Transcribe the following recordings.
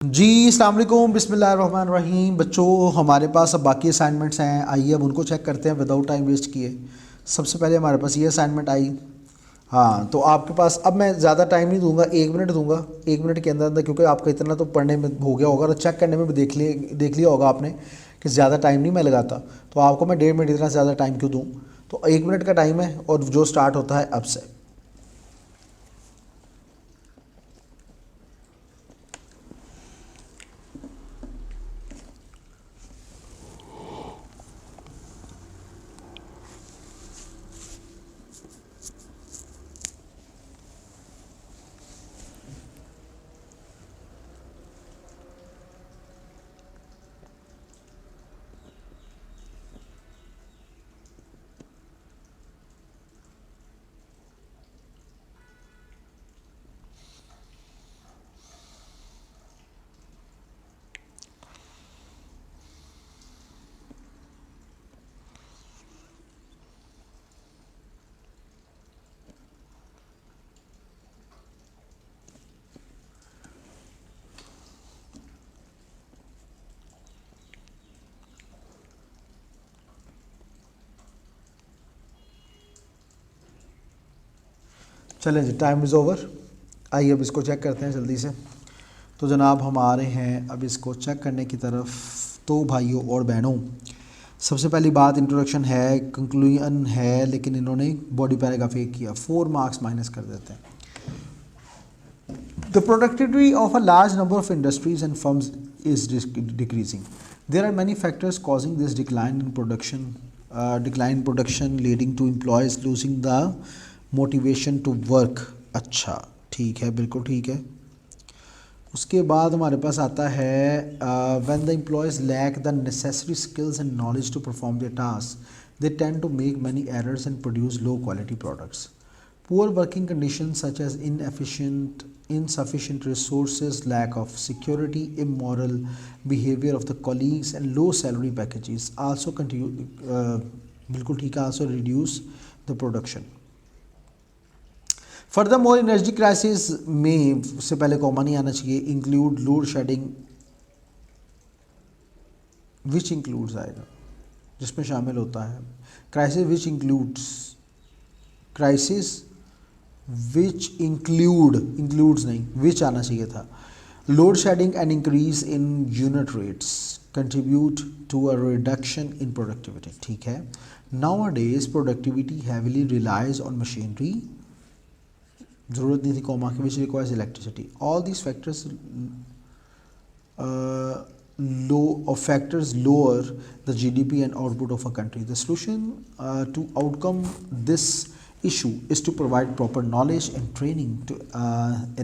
जी अस्सलाम वालेकुम बिस्मिल्लाहिर्रहमानिर्रहीम। बच्चों, हमारे पास अब बाकी असाइनमेंट्स हैं, आइए अब उनको चेक करते हैं विदाउट टाइम वेस्ट किए। सबसे पहले हमारे पास ये असाइनमेंट आई। हाँ, तो आपके पास अब मैं ज़्यादा टाइम नहीं दूंगा, 1 मिनट दूंगा। 1 मिनट के अंदर अंदर, क्योंकि आपका इतना तो पढ़ने में हो गया होगा और चेक करने में भी देख लिया होगा आपने कि ज़्यादा टाइम नहीं मैं लगाता। तो आपको मैं 1.5 मिनट इतना ज़्यादा टाइम क्यों दूँ। तो 1 मिनट का टाइम है और जो स्टार्ट होता है अब से। चलें जी, टाइम इज़ ओवर। आइए अब इसको चेक करते हैं जल्दी से। तो जनाब हम आ रहे हैं अब इसको चेक करने की तरफ। तो भाइयों और बहनों, सबसे पहली बात इंट्रोडक्शन है, कंक्लूजन है, लेकिन इन्होंने बॉडी पैराग्राफ एक किया, 4 मार्क्स माइनस कर देते हैं। The productivity of a large number of industries and firms is decreasing. There are many factors causing this decline in production leading to employees losing the motivation to work. अच्छा, ठीक है, बिल्कुल ठीक है। उसके बाद हमारे पास आता है when the employees lack the necessary skills and knowledge to perform their tasks, they tend to make many errors and produce low quality products. Poor working conditions such as insufficient resources, lack of security, immoral behavior of the colleagues, and low salary packages also continue. बिल्कुल ठीक है, also reduce the production. Furthermore, energy crisis में से पहले comma नहीं आना चाहिए, include load shedding, which includes आएगा जिसमें शामिल होता है क्राइसिस विच इंक्लूड्स नहीं, विच आना चाहिए था। Load shedding and increase in unit rates contribute to a reduction in productivity. ठीक है। Nowadays productivity heavily relies on machinery, ज़रूरत नहीं थी कॉमा की, which requires electricity. All these factors factors lower the GDP and output of a country. The solution to outcome this issue is to provide proper knowledge and training to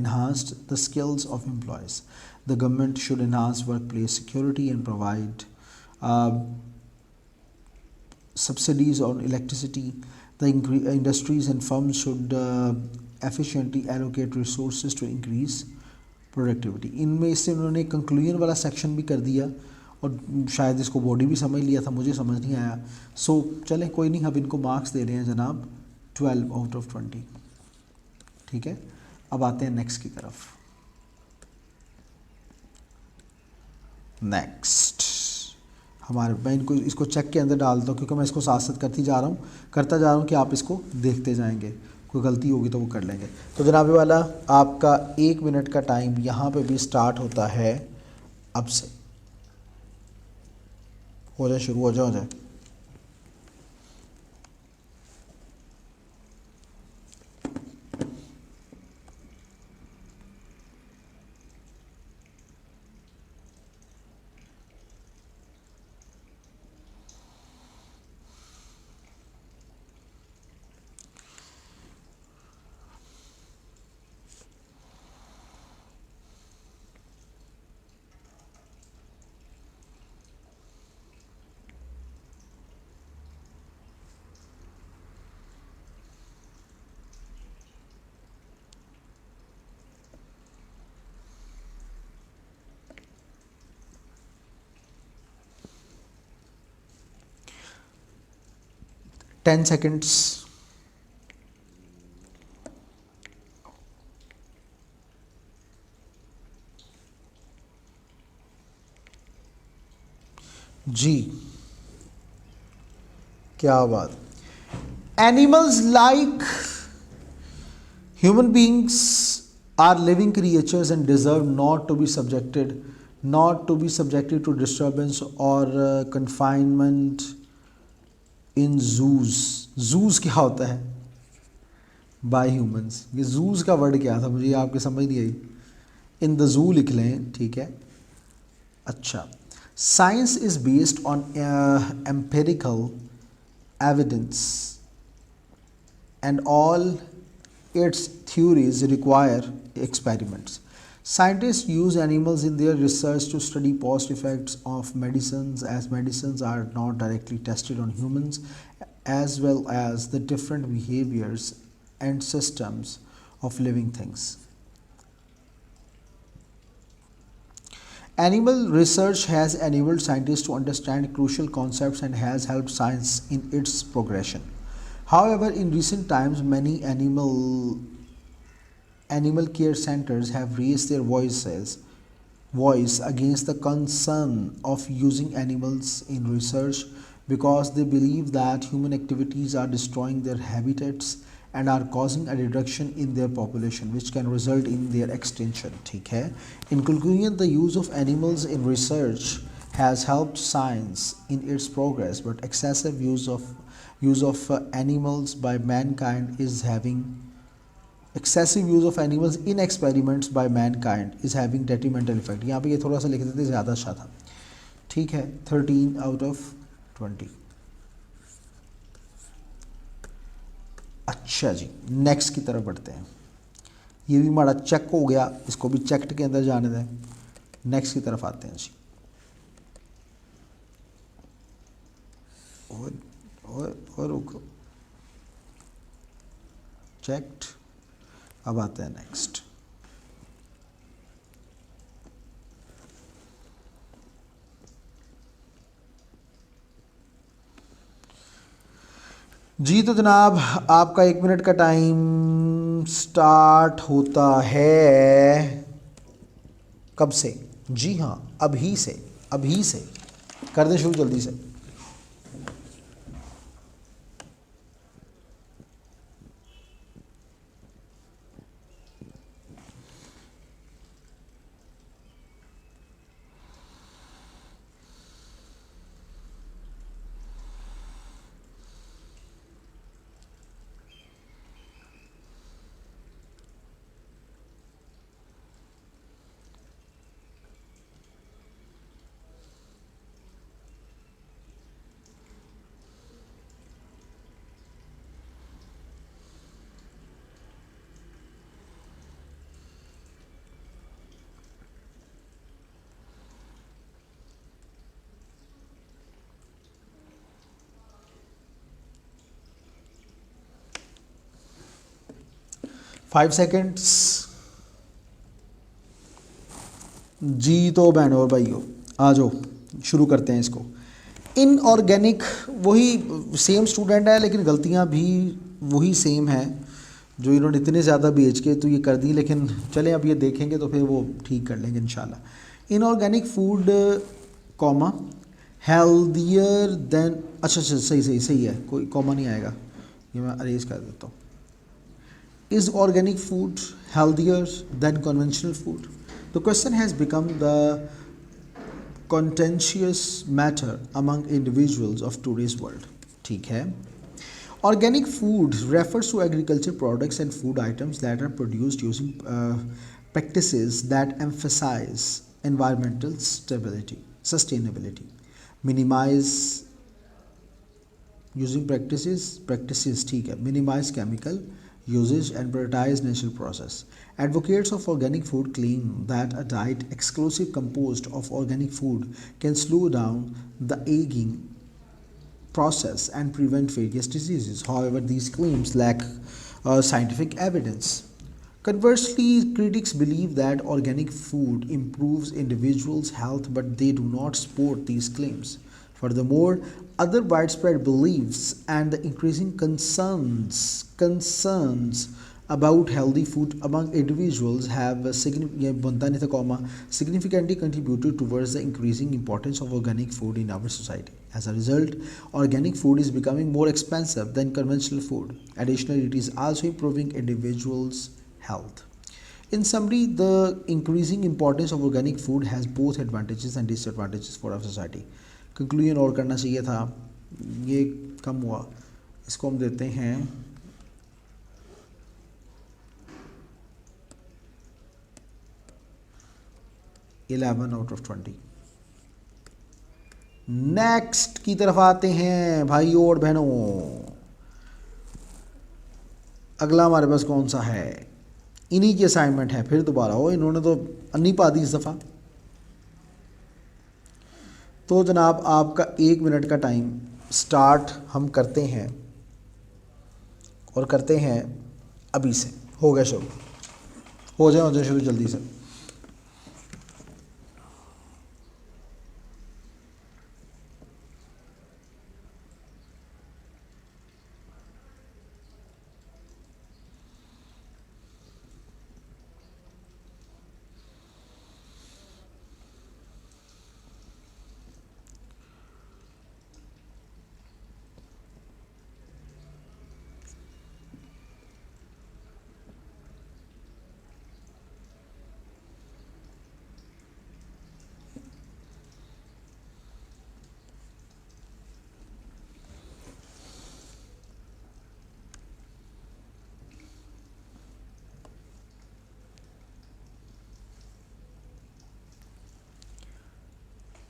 enhance the skills of employees. The government should enhance workplace security and provide uh, subsidies on electricity. The industries and firms should efficiently allocate resources to increase productivity. इनमें इससे उन्होंने conclusion वाला section भी कर दिया और शायद इसको बॉडी भी समझ लिया था, मुझे समझ नहीं आया। सो चलें कोई नहीं, अब इनको मार्क्स दे रहे हैं जनाब 12/20। ठीक है, अब आते हैं नेक्स्ट की तरफ। नेक्स्ट हमारे, मैं इनको इसको चेक के अंदर डालता हूँ क्योंकि मैं इसको साथ साथ करता जा रहा हूँ कि आप इसको देखते जाएंगे, कोई गलती होगी तो वो कर लेंगे। तो जनाब वाला आपका 1 मिनट का टाइम यहाँ पे भी स्टार्ट होता है अब से। हो जाए, शुरू हो जाए। Ten seconds. जी, क्या बात। Animals like human beings are living creatures and deserve not to be subjected to disturbance or confinement in zoos क्या होता है बाय ह्यूमंस, ये जूस का वर्ड क्या था, मुझे आपके समझ नहीं आई। इन द जू लिख लें, ठीक है। अच्छा, science is based on empirical evidence and all its theories require experiments. Scientists use animals in their research to study past effects of medicines, as medicines are not directly tested on humans, as well as the different behaviors and systems of living things. Animal research has enabled scientists to understand crucial concepts and has helped science in its progression. However, in recent times, many animal care centers have raised their voice against the concern of using animals in research because they believe that human activities are destroying their habitats and are causing a reduction in their population which can result in their extinction. ठीक है. In conclusion, the use of animals in research has helped science in its progress, but excessive use of animals by mankind is having excessive use of animals in experiments by mankind is having detrimental effect. यहाँ पे ये थोड़ा सा लिख देते ज़्यादा अच्छा था, ठीक है। 13/20। अच्छा जी, नेक्स्ट की तरफ बढ़ते हैं। ये भी हमारा चेक हो गया, इसको भी चेक्ड के अंदर जाने दें। नेक्स्ट की तरफ आते हैं जी। और रुको, चेक्ड। अब आते हैं नेक्स्ट। जी तो जनाब, आपका 1 मिनट का टाइम स्टार्ट होता है कब से? जी हाँ, अभी से कर दें शुरू जल्दी से। Five seconds. जी तो बहनों और भाइयों, आ जाओ शुरू करते हैं इसको। इनऑर्गेनिक, वही सेम स्टूडेंट है लेकिन गलतियां भी वही सेम है जो इन्होंने इतने ज़्यादा भेज के तो ये कर दी, लेकिन चलें अब ये देखेंगे तो फिर वो ठीक कर लेंगे इंशाल्लाह। Inorganic food comma healthier then, अच्छा सही है, कोई कॉमा नहीं आएगा, ये मैं अरेज कर देता हूँ। Is organic food healthier than conventional food? The question has become the contentious matter among individuals of today's world. ठीक है। Organic food refers to agriculture products and food items that are produced using practices that emphasize environmental sustainability, minimize using practices ठीक है, minimize chemical usage and prioritize natural process. Advocates of organic food claim that a diet exclusively composed of organic food can slow down the aging process and prevent various diseases. However, these claims lack scientific evidence. Conversely, critics believe that organic food improves individuals' health, but they do not support these claims. Furthermore, other widespread beliefs and the increasing concerns about healthy food among individuals have ये बनता नहीं था comma significantly contributed towards the increasing importance of organic food in our society. As a result, organic food is becoming more expensive than conventional food. Additionally, it is also improving individuals' health. In summary, the increasing importance of organic food has both advantages and disadvantages for our society. Conclusion और करना चाहिए था, ये कम हुआ, इसको हम देते हैं 11 out of 20. नेक्स्ट की तरफ आते हैं भाइयों और बहनों। अगला हमारे पास कौन सा है, इन्हीं की असाइनमेंट है, फिर दोबारा हो, इन्होंने तो अन्नी पा दी इस दफ़ा। तो जनाब आपका 1 मिनट का टाइम स्टार्ट हम करते हैं और करते हैं अभी से। हो गया शुरू, हो जाए शुरू जल्दी से।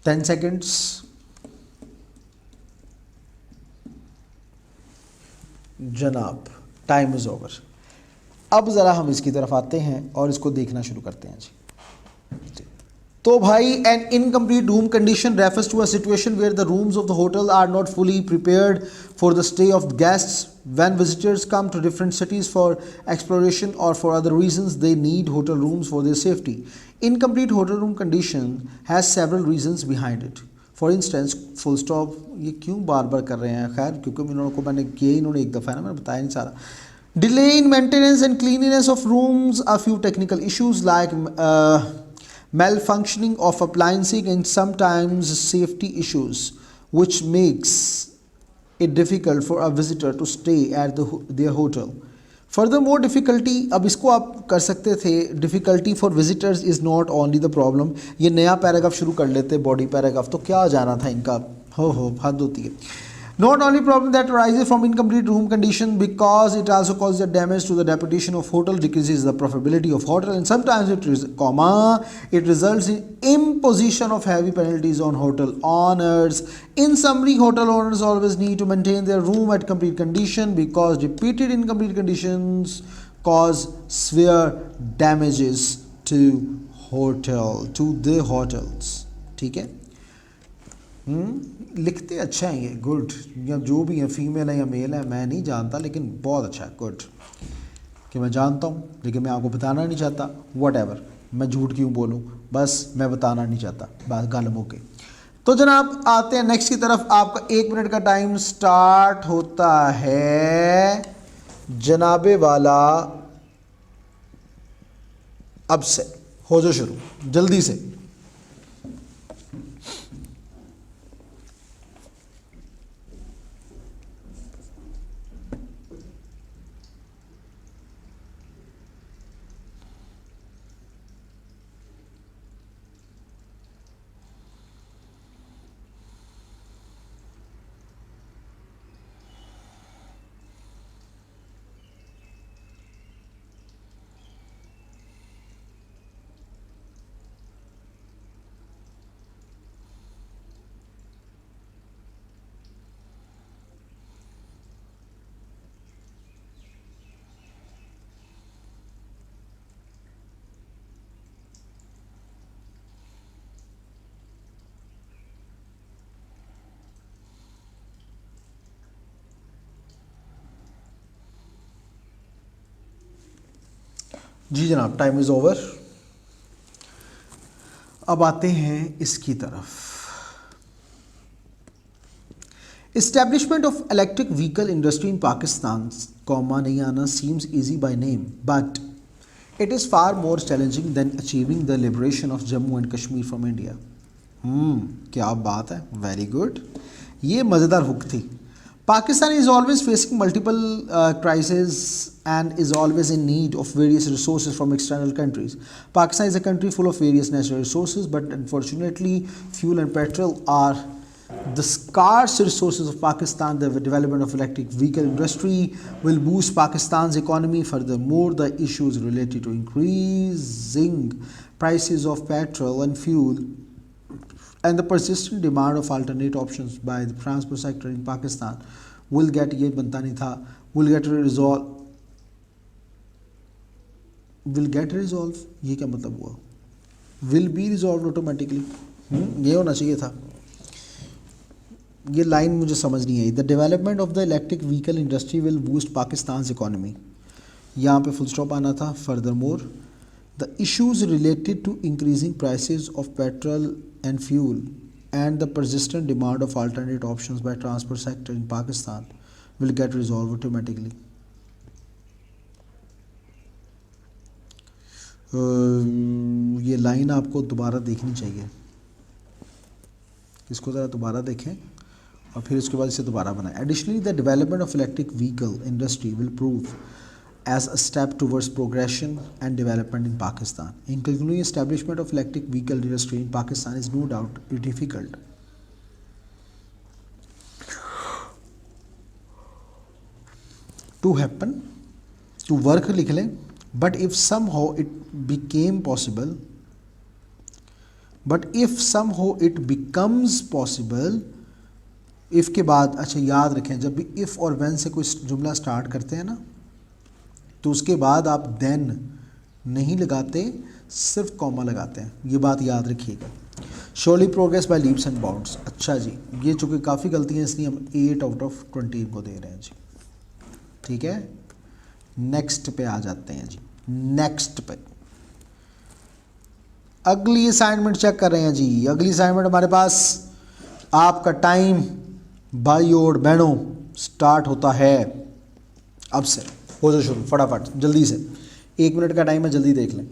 Ten seconds. जनाब टाइम इज़ ओवर। अब ज़रा हम इसकी तरफ आते हैं और इसको देखना शुरू करते हैं जी। तो भाई an incomplete room condition refers to a situation where the rooms of the hotel are not fully prepared for the stay of guests when visitors come to different cities for exploration or for other reasons they need hotel rooms for their safety. Incomplete hotel room condition has several reasons behind it. For instance, full stop, ये क्यों बार बार कर रहे हैं, खैर क्योंकि मैंने किया ही इन्होंने एक दफ़ा है ना, मैंने बताया नहीं सारा। Delay in maintenance and cleanliness of rooms, a few technical issues like malfunctioning of appliances and sometimes safety issues which makes it difficult for a visitor to stay at their hotel. Furthermore, difficulty, अब इसको आप कर सकते थे, difficulty for visitors is not only the problem. ये नया paragraph शुरू कर लेते, बॉडी पैराग्राफ, तो क्या जाना था इनका, हो हद होती है। Not only problem that arises from incomplete room condition, because it also causes the damage to the reputation of hotel, decreases the profitability of hotel, and sometimes it results in imposition of heavy penalties on hotel owners. In summary, hotel owners always need to maintain their room at complete condition, because repeated incomplete conditions cause severe damages to the hotels. ठीक है, लिखते अच्छा है ये, good, या जो भी है, फीमेल है या मेल है मैं नहीं जानता, लेकिन बहुत अच्छा है, गुड। कि मैं जानता हूँ लेकिन मैं आपको बताना नहीं चाहता, वट एवर, मैं झूठ क्यों बोलूँ, बस मैं बताना नहीं चाहता, बस गल मुके। तो जनाब आते हैं नेक्स्ट की तरफ। आपका 1 मिनट का टाइम स्टार्ट होता है जनाबे वाला अब से। हो जाओ शुरू जल्दी से। जी जनाब टाइम इज़ ओवर। अब आते हैं इसकी तरफ। Establishment of electric vehicle industry in Pakistan, comma नहीं आना, seems easy by name, but it is far more challenging than achieving the liberation of Jammu and Kashmir from India. क्या बात है, वेरी गुड. ये मज़ेदार हुक थी. Pakistan is always facing multiple crises and is always in need of various resources from external countries. Pakistan is a country full of various natural resources, but unfortunately fuel and petrol are the scarce resources of Pakistan. The development of electric vehicle industry will boost Pakistan's economy. Furthermore, the issues related to increasing prices of petrol and fuel and the persistent demand of alternate options by the transport sector in Pakistan will get ये बनता नहीं था will get resolve ये क्या मतलब हुआ will be resolved automatically ये होना चाहिए था. ये लाइन मुझे समझ नहीं आई. The development of the electric vehicle industry will boost Pakistan economy, यहाँ पे फुल स्टॉप आना था. Further more the issues related to increasing prices of petrol and fuel and the persistent demand of alternate options by transport sector in Pakistan will get resolve automatically. ये line आपको दोबारा देखनी चाहिए, इसको ज़रा दोबारा देखें और फिर उसके बाद इसे दोबारा बनाएं. Additionally the development of electric vehicle industry will prove as a step towards progression and development in Pakistan. In conclusion, establishment of electric vehicle industry in Pakistan is no doubt difficult. To happen, to work लिख लें, but if somehow it became possible, but if somehow it becomes possible, if के बाद अच्छा याद रखें जब भी if और when से कोई जुमला स्टार्ट करते हैं ना तो उसके बाद आप देन नहीं लगाते, सिर्फ कॉमा लगाते हैं. ये बात याद रखिएगा. Surely progress by leaps and bounds. अच्छा जी, ये चूँकि काफ़ी गलतियाँ इसलिए हम 8 आउट ऑफ 20 को दे रहे हैं जी. ठीक है, नेक्स्ट पे आ जाते हैं जी. नेक्स्ट पे अगली असाइनमेंट चेक कर रहे हैं जी. अगली असाइनमेंट हमारे पास आपका टाइम भाइयों और बहनों स्टार्ट होता है अब से. हो जाओ शुरू फटाफट जल्दी से. 1 मिनट का टाइम है, जल्दी देख लें.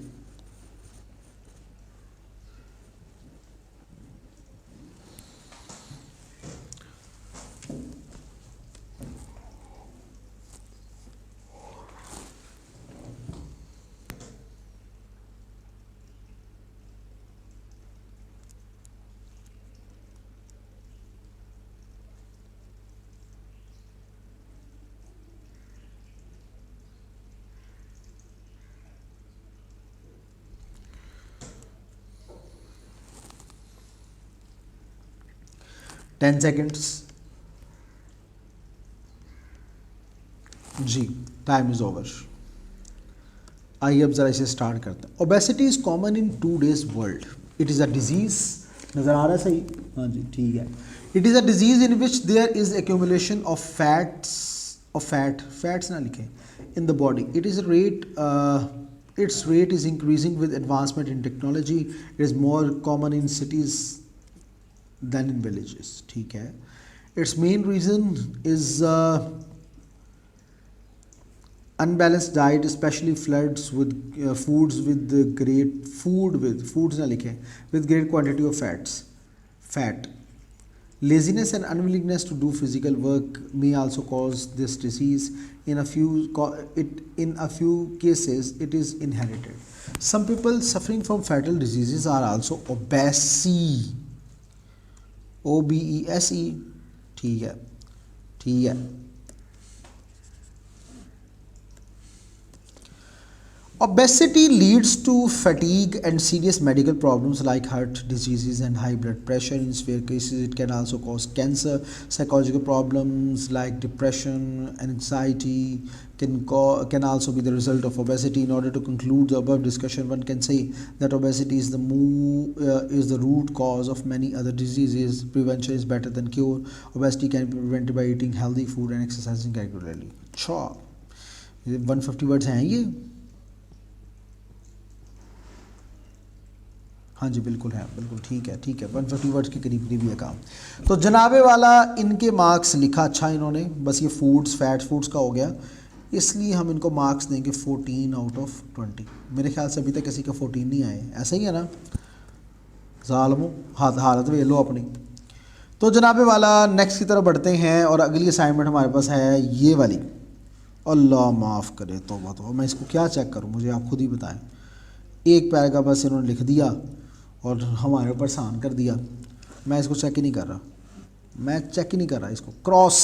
टेन सेकेंड्स जी. Time is over. आइए अब ज़रा इसे स्टार्ट करते हैं. Obesity is common in today's world. It is a disease. नज़र आ रहा है सही? हाँ जी ठीक है. It is a disease in which there is accumulation of fats ना लिखें in the body. It is its rate is increasing with advancement in technology. It is more common in cities than in villages. ठीक है. Its main reason is unbalanced diet, especially floods with foods with foods ना लिखें with great quantity of fat. Laziness and unwillingness to do physical work may also cause this disease. In a few cases, it is inherited. Some people suffering from fatal diseases are also obese. OBESE. ठीक है. Obesity leads to fatigue and serious medical problems like heart diseases and high blood pressure. In severe cases, it can also cause cancer. Psychological problems like depression and anxiety can also be the result of obesity. In order to conclude the above discussion, one can say that obesity is the root cause of many other diseases. Prevention is better than cure. Obesity can be prevented by eating healthy food and exercising regularly. अच्छा, 150 words हैं ये. हाँ जी बिल्कुल है, बिल्कुल ठीक है 150 words के करीब करीब ये काम। तो जनाबे वाला इनके मार्क्स लिखा अच्छा इन्होंने, बस ये फूड्स फैट फूड्स का हो गया, इसलिए हम इनको मार्क्स देंगे 14 आउट ऑफ 20। मेरे ख्याल से अभी तक किसी का 14 नहीं आए, ऐसा ही है ना ज़ालमो, हालत वे लो अपनी। तो जनाबे वाला नेक्स्ट की तरफ बढ़ते हैं और अगली असाइनमेंट हमारे पास है ये वाली। अल्लाह माफ़ करे, तो मैं इसको क्या चेक करूँ, मुझे आप खुद ही बताएं। एक पैराग्राफ बस इन्होंने लिख दिया और हमारे ऊपर आसान कर दिया। मैं इसको चेक ही नहीं कर रहा, मैं चेक ही नहीं कर रहा इसको। क्रॉस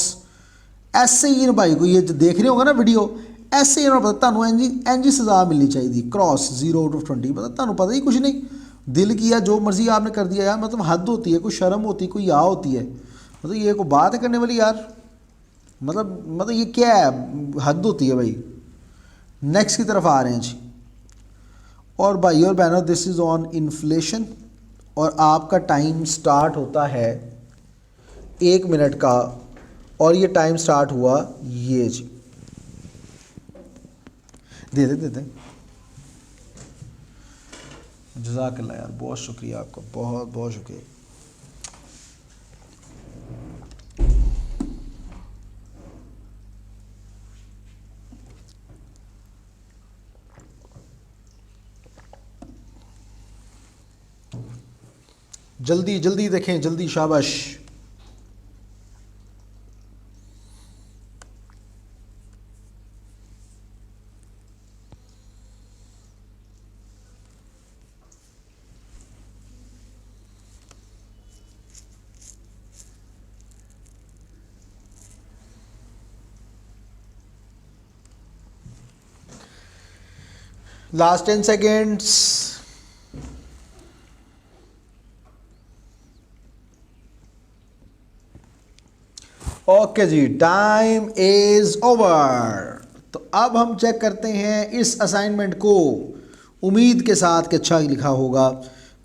ऐसे ही इन भाई को ये जो देख रहे होगा ना वीडियो, ऐसे ही इन्होंने पता तुम एनजी सजा मिलनी चाहिए। क्रॉस 0 आउट ऑफ 20, तुम पता ही कुछ नहीं, दिल किया जो मर्जी आपने कर दिया यार। मतलब हद होती है, कोई शर्म होती है, कोई या होती है, मतलब ये कोई बात है करने वाली यार। मतलब ये क्या है, हद होती है भाई। नेक्स्ट की तरफ आ रहे हैं जी। और भाई और बहनों दिस इज़ ऑन इन्फ्लेशन और आपका टाइम स्टार्ट होता है 1 मिनट का और ये टाइम स्टार्ट हुआ ये जी। दे दे जज़ाकल्लाह यार, बहुत शुक्रिया आपका, बहुत बहुत शुक्रिया। जल्दी जल्दी देखें, जल्दी, शाबाश। Last 10 seconds. ओके जी, टाइम इज ओवर। तो अब हम चेक करते हैं इस असाइनमेंट को, उम्मीद के साथ कि अच्छा लिखा होगा।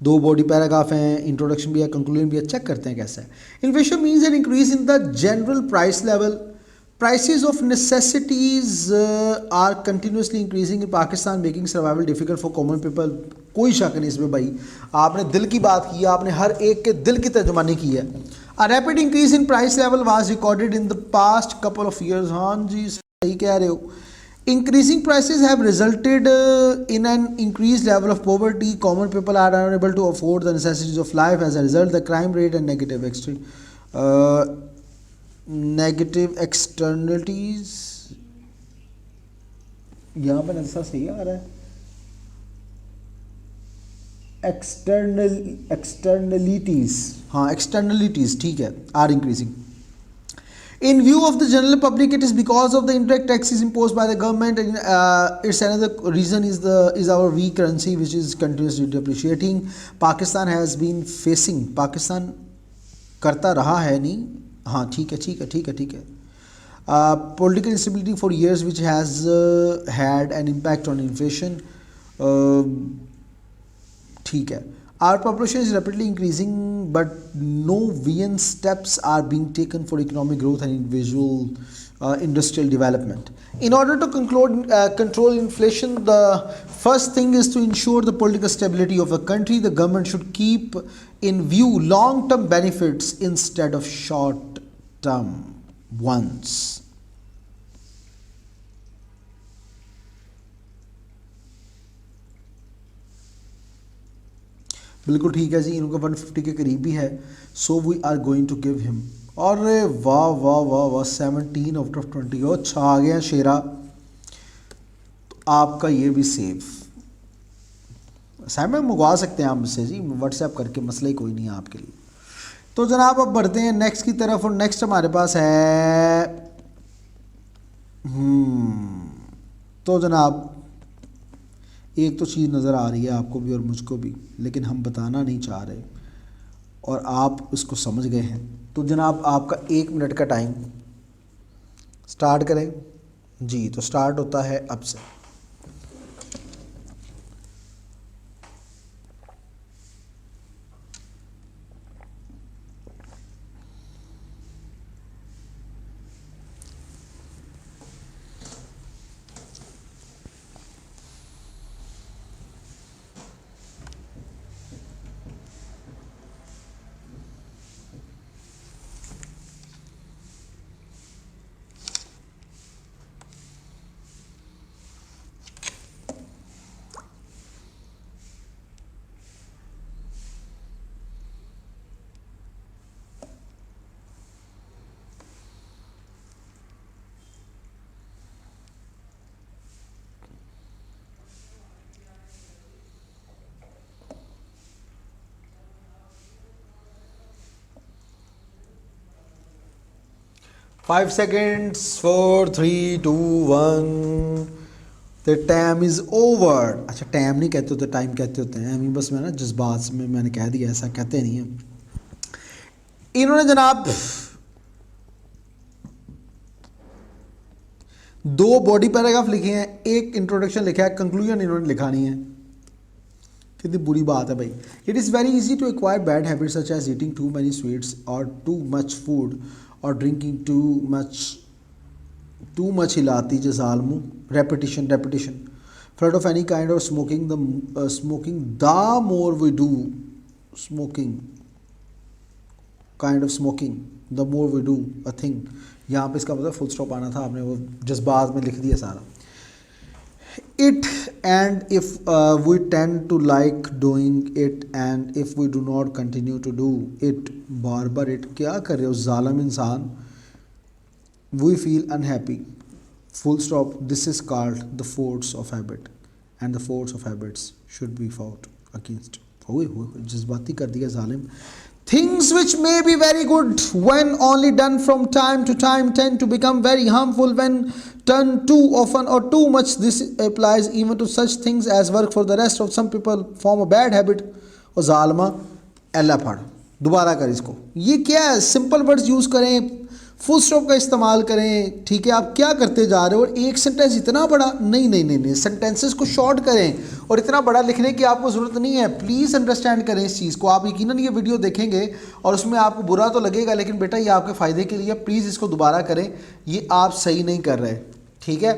2 बॉडी पैराग्राफ हैं, इंट्रोडक्शन भी है, कंक्लूजन भी है। चेक करते हैं कैसा है। Inflation means an increase in the general price level. Prices of necessities are continuously increasing in Pakistan, making survival difficult for common people. कोई शक नहीं इसमें भाई, आपने दिल की बात की है, आपने हर एक के दिल की तर्जुमानी की है। A rapid increase in price level was recorded in the past couple of years. हाँ जी सही कह रहे हो। Increasing prices have resulted in an increased level of poverty. Common people are unable to afford the necessities of life. As a result, the crime rate and negative externalities, यहाँ पर ऐसा सही आ रहा है, एक्सटर्नलिटीज, हाँ एक्सटर्नलिटीज ठीक है, are increasing. In view of the general public, it is because of the indirect taxes imposed by the government, and its another reason is our weak currency, which is continuously depreciating. Pakistan has been facing, Pakistan करता रहा है नहीं, हाँ ठीक है political instability for years, which has had an impact on inflation. ठीक है, our population is rapidly increasing, but no violent steps are being taken for economic growth and individual industrial development. In order to control inflation, the first thing is to ensure the political stability of the country. The government should keep in view long-term benefits instead of short-term ones. बिल्कुल ठीक है जी, इनको 150 के करीब भी है, so we are going to give him. और वाह वाह वाह वाह 17 आउट ऑफ 20, अच्छा आ गया शेरा। तो आपका ये भी सेव असाइनमेंट मंगवा सकते हैं आप मुझसे जी, व्हाट्सएप करके, मसला ही कोई नहीं है आपके लिए। तो जनाब अब बढ़ते हैं नेक्स्ट की तरफ, और नेक्स्ट हमारे पास है तो जनाब एक तो चीज़ नज़र आ रही है आपको भी और मुझको भी, लेकिन हम बताना नहीं चाह रहे और आप इसको समझ गए हैं। तो जनाब आपका 1 मिनट का टाइम स्टार्ट करें जी। तो स्टार्ट होता है अब से। 5 seconds, 4 3 2 1, the time is over। अच्छा टाइम नहीं कहते होते, टाइम कहते होते हैं, अभी बस मैं ना जज्बात में मैंने कह दिया, ऐसा कहते नहीं हैं। इन्होंने जनाब 2 बॉडी पैराग्राफ लिखे हैं, एक इंट्रोडक्शन लिखा है, कंक्लूजन इन्होंने लिखा नहीं है। कितनी बुरी बात है भाई। It is very easy to acquire bad habits such as eating too many sweets और टू मच फूड और ड्रिंकिंग too much हिलाती जजालमू, repetition flood of any kind or smoking the more we do smoking kind of smoking the more we do a thing। यहाँ पे इसका मतलब full stop आना था, आपने वो जज्बात में लिख दिया सारा। it and if we tend to like doing it and if we do not continue to do it bar bar it क्या कर रहे हो जालिम इंसान। we feel unhappy, full stop। this is called the force of habit and the force of habits should be fought against। ओए जज्बाती कर दिया जालिम। things which may be very good when only done from time to time tend to become very harmful when done too often or too much। this applies even to such things as work for the rest of some people form a bad habit। और जालमा एला पढ़ दोबारा कर इसको, ये क्या है, सिंपल वर्ड्स यूज़ करें, फुल स्टॉप का इस्तेमाल करें, ठीक है। आप क्या करते जा रहे हो, और एक सेंटेंस इतना बड़ा नहीं, सेंटेंसेस को शॉर्ट करें और इतना बड़ा लिखने की आपको ज़रूरत नहीं है। प्लीज़ अंडरस्टैंड करें इस चीज़ को। आप यकीनन ये वीडियो देखेंगे और उसमें आपको बुरा तो लगेगा, लेकिन बेटा ये आपके फ़ायदे के लिए, प्लीज़ इसको दोबारा करें, ये आप सही नहीं कर रहे, ठीक है।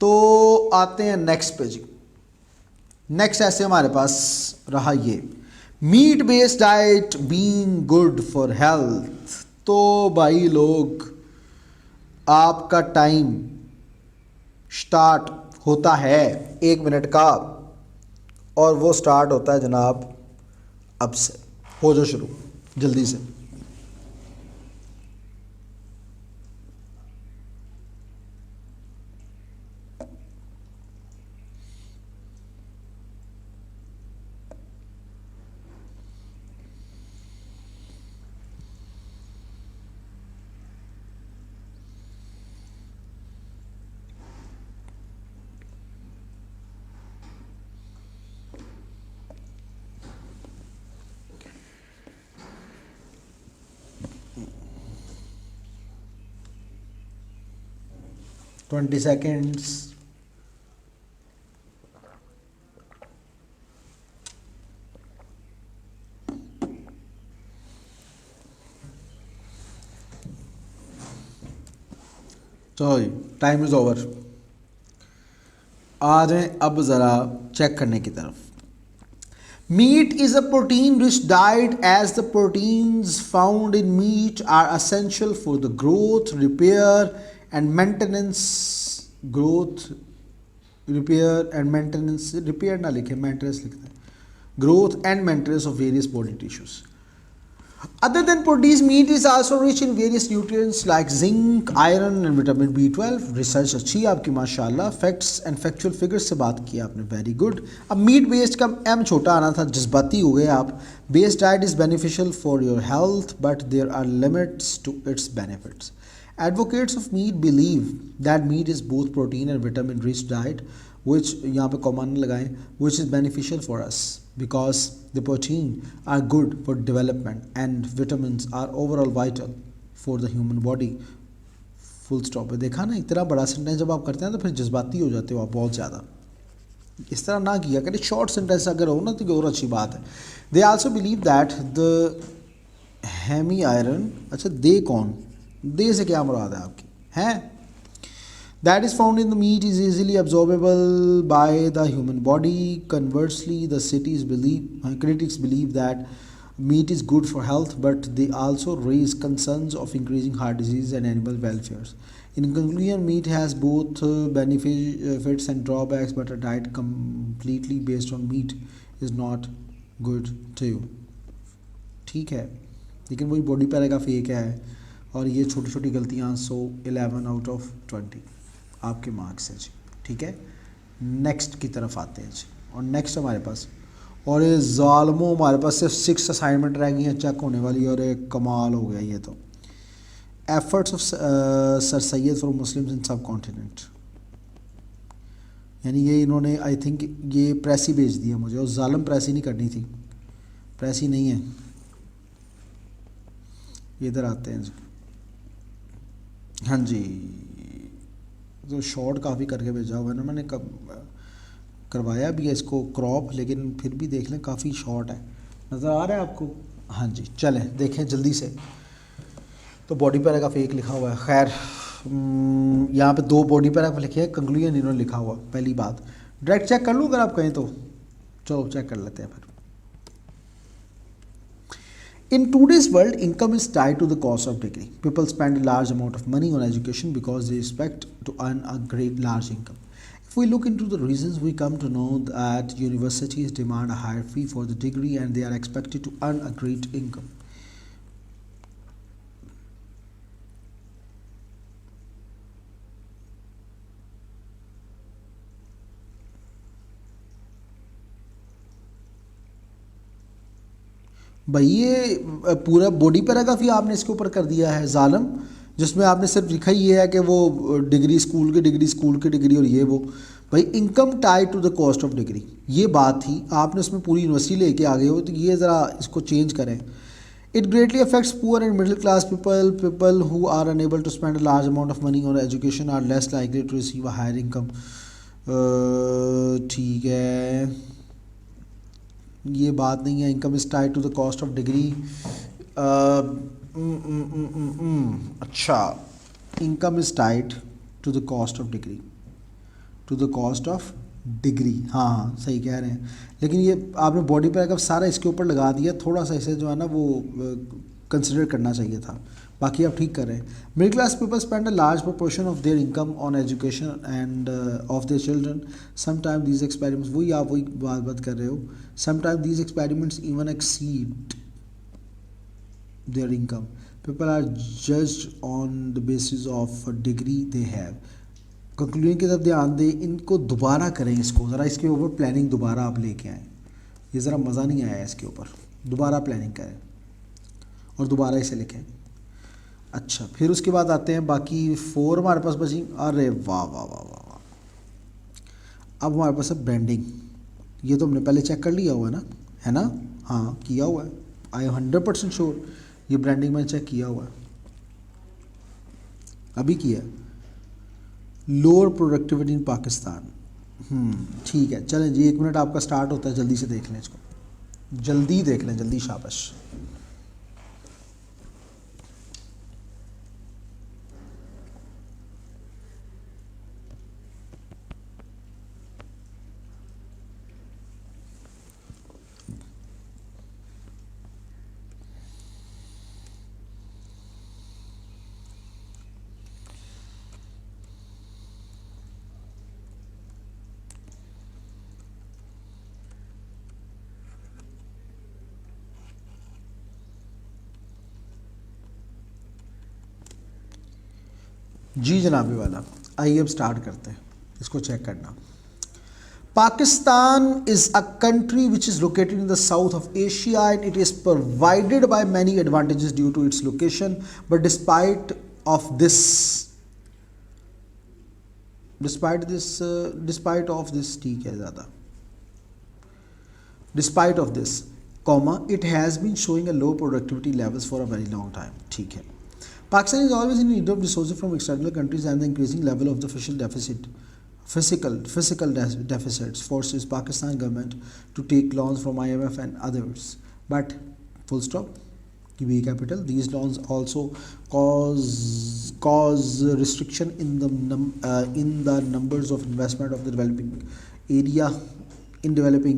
तो आते हैं नेक्स्ट पेज। नेक्स्ट ऐसे हमारे पास रहा ये meat based diet being good for health. तो भाई लोग आपका टाइम स्टार्ट होता है 1 मिनट का, और वो स्टार्ट होता है जनाब अब से। हो जाओ शुरू जल्दी से। Twenty seconds. तो टाइम इज़ ओवर। आ जाएं अब ज़रा चेक करने की तरफ। Meat is a protein-rich diet as the proteins found in meat are essential for the growth, repair and maintenance। repair ना लिखे, maintenance लिखते हैं, growth and maintenance of various body tissues। Other than proteins, meat is also rich in various nutrients like zinc, iron and vitamin B12। Research अच्छी है आपकी माशाल्लाह। Facts and factual figures से बात की आपने, वेरी गुड। अब मीट बेस्ड का एम छोटा आना था, जज्बाती हो गए आप। Based diet is beneficial for your health but there are limits to its benefits. Advocates of meat believe that meat is both protein and vitamin rich diet which यहाँ पे कॉमन लगाएं, which is beneficial for us because the protein are good for development and vitamins are overall vital for the human body। full stop। देखा ना, इतना बड़ा sentence जब आप करते हैं तो फिर जज्बाती हो जाते हो आप बहुत ज़्यादा। इस तरह ना किया करें, शॉर्ट सेंटेंस अगर हो ना तो और अच्छी बात है। They also believe that the heme iron, अच्छा दे कौन, दे से क्या मुराद है आपकी, हैं, that is found in the meat is easily absorbable by the human body। Conversely, the critics believe that meat is good for health but they also raise concerns of increasing heart disease and animal welfare। In conclusion, meat has both benefits and drawbacks but a diet completely based on meat is not good to you। ठीक है, लेकिन वही body paragraph ये क्या है, और ये छोटी छोटी गलतियाँ। सो 11 आउट ऑफ 20 आपके मार्क्स हैं जी, ठीक है। नेक्स्ट की तरफ आते हैं जी, और नेक्स्ट हमारे पास, और ये ज़ालमो हमारे पास सिर्फ 6 असाइनमेंट रह गई हैं चेक होने वाली, और एक कमाल हो गया ये तो। Efforts of sir Syed for Muslims in सब कॉन्टिनेंट, यानी ये इन्होंने आई थिंक ये प्रेस ही भेज दिया मुझे, और जालम प्रेस ही नहीं करनी थी, प्रेस ही नहीं है। इधर आते हैं जी, हाँ जी, तो शॉर्ट काफ़ी करके भेजा हुआ है ना मैंने, कब करवाया भी है इसको क्रॉप, लेकिन फिर भी देख लें काफ़ी शॉर्ट है, नज़र आ रहा है आपको? हाँ जी, चलें देखें जल्दी से। तो बॉडी पैराग्राफ एक लिखा हुआ है, खैर यहाँ पे 2 बॉडी पैराग्राफ लिखे हैं, कंक्लूजन इन्होंने लिखा हुआ। पहली बात डायरेक्ट चेक कर लूँ अगर आप कहें तो, चलो चेक कर लेते हैं फिर। In today's world, income is tied to the cost of degree. People spend a large amount of money on education because they expect to earn a great large income. If we look into the reasons, we come to know that universities demand a higher fee for the degree and they are expected to earn a great income. भाई ये पूरा body paragraph ही आपने इसके ऊपर कर दिया है जालम, जिसमें आपने सिर्फ लिखा ही ये है कि वो डिग्री स्कूल की डिग्री, स्कूल की डिग्री और ये वो। भाई income tied to the cost of degree, ये बात थी, आपने उसमें पूरी यूनिवर्सिटी लेके आ गए हो, तो ये ज़रा इसको चेंज करें। It greatly affects poor and middle class people, people who are unable to spend a large amount of money on education are less likely to receive a higher income. ठीक है, ये बात नहीं है, income is tied to the cost of degree. अच्छा, income is tied to the cost of degree, to the cost of degree, हाँ हाँ सही कह रहे हैं, लेकिन ये आपने बॉडी पैराग्राफ सारा इसके ऊपर लगा दिया, थोड़ा सा इसे जो है ना वो कंसिडर करना चाहिए था, बाकी आप ठीक कर रहे हैं। Middle class people spend a large proportion of their income on education and of their children. Sometime these experiments, वही आप वही बात कर रहे हो, sometime these experiments even exceed their income. People are judged on the basis of degree they have. Conclusion की तरफ ध्यान दें, इनको दोबारा करें, इसको ज़रा इसके ऊपर प्लानिंग दोबारा आप लेके आएँ, ये ज़रा मज़ा नहीं आया इसके ऊपर, दोबारा प्लानिंग करें और दोबारा इसे लिखें। अच्छा, फिर उसके बाद आते हैं बाकी 4 हमारे पास बची। अरे वाह वाह वाह वाह वाह, अब हमारे पास है ब्रांडिंग, ये तो हमने पहले चेक कर लिया हुआ है ना, हाँ किया हुआ है, आई एम 100% श्योर ये ब्रांडिंग मैंने चेक किया हुआ है, अभी किया है। लोअर प्रोडक्टिविटी इन पाकिस्तान, ठीक है, चलें जी 1 मिनट आपका स्टार्ट होता है, जल्दी से देख लें इसको, जल्दी देख लें, जल्दी, शाबाश। जी जनाबी वाला, आइए अब स्टार्ट करते हैं, इसको चेक करना। Pakistan is a country which is located in the south of Asia and it is provided by many advantages due to its location, but despite of this ठीक है ज़्यादा, despite of this, comma, it has been showing a low productivity levels for a very long time, ठीक है। Pakistan is always in need of resources from external countries and the increasing level of the physical deficits forces Pakistan government to take loans from IMF and others. But full stop, QE capital. These loans also cause restriction in the numbers of investment of the developing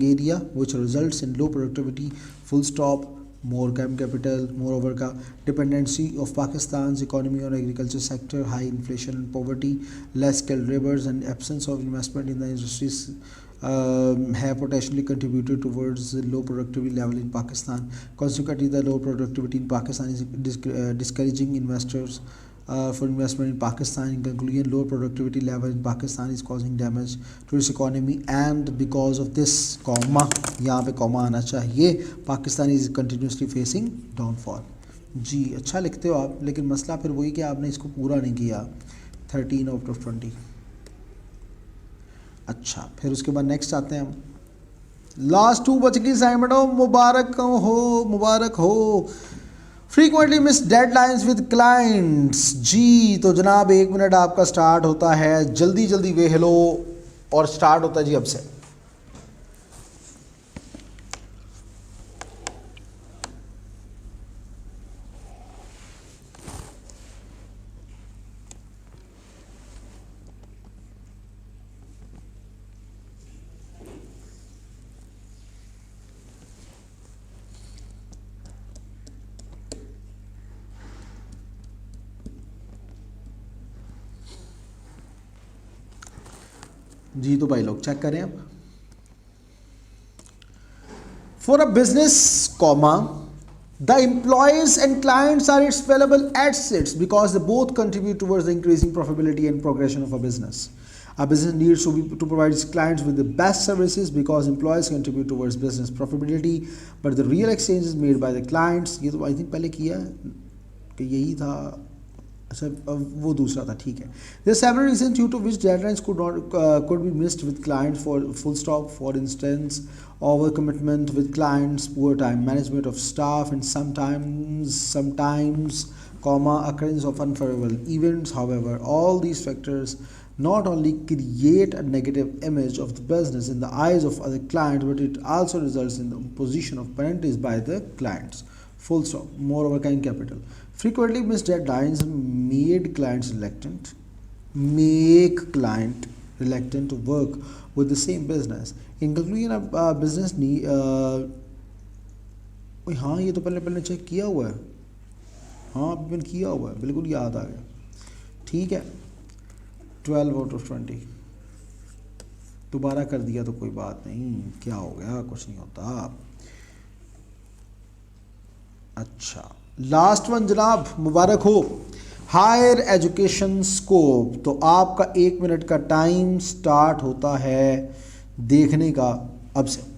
area, which results in low productivity. Full stop. More capital, moreover का dependency of Pakistan's economy on agriculture sector, high inflation and poverty, less skilled laborers and absence of investment in the industries have potentially contributed towards the low productivity level in Pakistan. Consequently, the low productivity in Pakistan is discouraging investors for investment in Pakistan. In conclusion, low productivity level in Pakistan is causing damage to its economy, and because of this, comma, यहाँ पे comma आना चाहिए, Pakistan is continuously facing downfall. जी अच्छा लिखते हो आप, लेकिन मसला फिर वही कि आपने इसको पूरा नहीं किया। 13/20। अच्छा फिर उसके बाद नेक्स्ट आते हैं हम, लास्ट 2 बच गई असाइनमेंट। हो मुबारक हो, मुबारक हो। Frequently miss deadlines with clients. जी तो जनाब 1 मिनट आपका स्टार्ट होता है, जल्दी जल्दी वे हेलो, और स्टार्ट होता है जी अब से। जी तो भाई लोग चेक करें अब। For a business, comma, the employees and clients are its valuable assets because they both contribute towards the increasing profitability and progression of a business. A business needs to provide its clients with the best services because employees contribute towards business profitability, but the real exchange is made by the clients. ये तो I think पहले किया है कि यही था। अच्छा वो दूसरा था, ठीक है। There are several reasons due to which deadlines could be missed with clients, for full stop. For instance, overcommitment with clients, poor time management of staff, and sometimes comma occurrence of unfavorable events. However, all these factors not only create a negative image of the business in the eyes of other clients, but it also results in the imposition of penalties by the clients. Full stop. Moreover, kind capital. Frequently missed deadlines make client reluctant to work with the same business. In conclusion, a business need हाँ ये तो पहले check किया हुआ है, हाँ अभी मैंने किया हुआ है, बिल्कुल याद आ गया। ठीक है 12/20। दोबारा कर दिया तो कोई बात नहीं, क्या हो गया, कुछ नहीं होता। अच्छा लास्ट वन जनाब, मुबारक हो। Higher education scope. तो आपका 1 मिनट का टाइम स्टार्ट होता है देखने का अब से।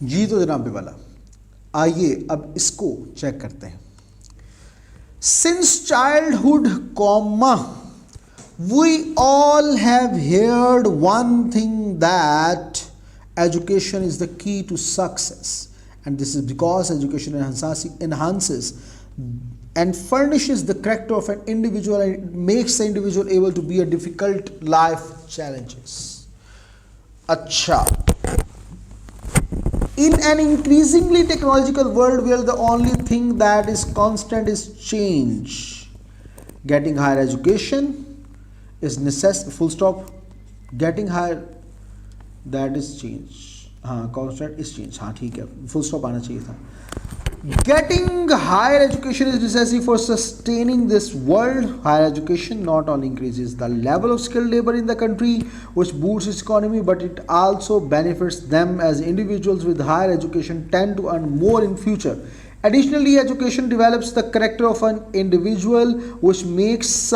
जी तो जनाब वाला, आइए अब इसको चेक करते हैं। Since childhood comma we all have heard one thing, that education is the key to success, and this is because education enhances and furnishes the character of an individual, and it makes the individual able to be a difficult life challenges. अच्छा, in an increasingly technological world where the only thing that is constant is change, getting higher education is necessary, full stop. Getting higher, that is change, हाँ constant is change, हाँ ठीक है, full stop आना चाहिए था। Getting higher education is necessary for sustaining this world. Higher education not only increases the level of skilled labor in the country, which boosts its economy, but it also benefits them, as individuals with higher education tend to earn more in future. Additionally, education develops the character of an individual, which makes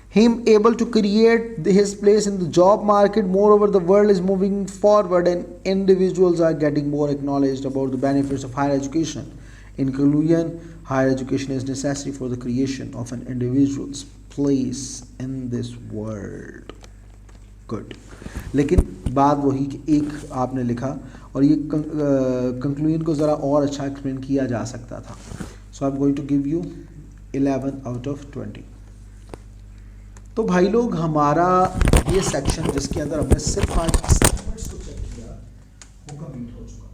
him able to create his place in the job market. Moreover, the world is moving forward and individuals are getting more acknowledged about the benefits of higher education. In conclusion, higher education is necessary for the creation of an individual's place in this world. Good. लेकिन बात वही कि एक आपने लिखा और ये conclusion को ज़रा और अच्छा एक्सप्लेन किया जा सकता था। So I am going to give you 11/20। तो भाई लोग हमारा ये सेक्शन जिसके अंदर हमने सिर्फ आज असाइनमेंट्स को चेक किया वो कंप्लीट हो चुका।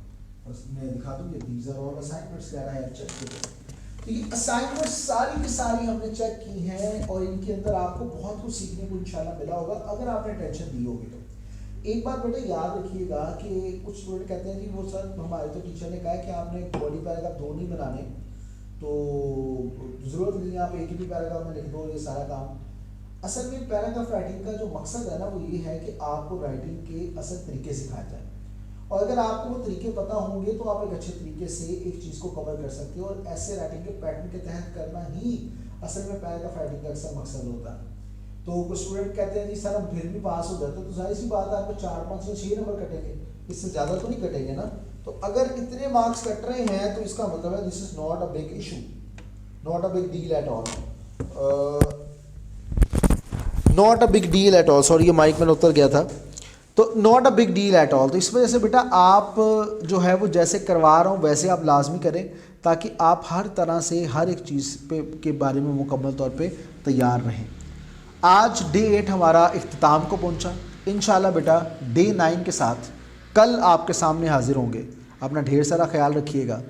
और मैं दिखा दूँ ये these are all assignments that I have checked. तो ये असाइनमेंट्स सारी की सारी हमने चेक की हैं और इनके अंदर आपको बहुत कुछ सीखने को इंशाल्लाह मिला होगा अगर आपने टेंशन दी होगी तो। एक बात बेटा याद रखिएगा कि कुछ स्टूडेंट कहते हैं जी वो सर हमारे तो टीचर ने कहा है कि आपने बॉडी पैराग्राफ 2 नहीं बनाने, तो ज़रूरत नहीं है आप एक ही भी पैराग्राफ में लिख दो ये सारा काम। असल में पैराग्राफ राइटिंग का जो मकसद है ना वो ये है कि आपको राइटिंग के असल तरीके सिखाया जाए, और अगर आपको वो तरीके पता होंगे तो आप एक अच्छे तरीके से एक चीज़ को कवर कर सकते हो, और ऐसे राइटिंग के पैटर्न के तहत करना ही असल में पैराग्राफ राइटिंग का अक्सर मकसद होता है। तो कुछ स्टूडेंट कहते हैं जी सर हम फिर भी पास हो जाते, तो जाहिर सी बात है आपको 4, 5 या 6 नंबर कटेंगे, इससे ज़्यादा तो नहीं कटेंगे ना। तो अगर इतने मार्क्स कट रहे हैं तो इसका मतलब है this is not a big issue, not a big deal at all, not a big deal at all. Sorry ये माइक में उतर गया था। तो not a big deal at all. तो इस वजह से बेटा आप जो है वो जैसे करवा रहा हूँ वैसे आप लाजमी करें, ताकि आप हर तरह से हर एक चीज़ पे के बारे में मुकम्मल तौर पे तैयार रहें। आज डे 8 हमारा इख्तिताम को पहुंचा। इंशाल्लाह बेटा डे 9 के साथ कल आपके सामने हाजिर होंगे। अपना ढेर सारा ख्याल रखिएगा।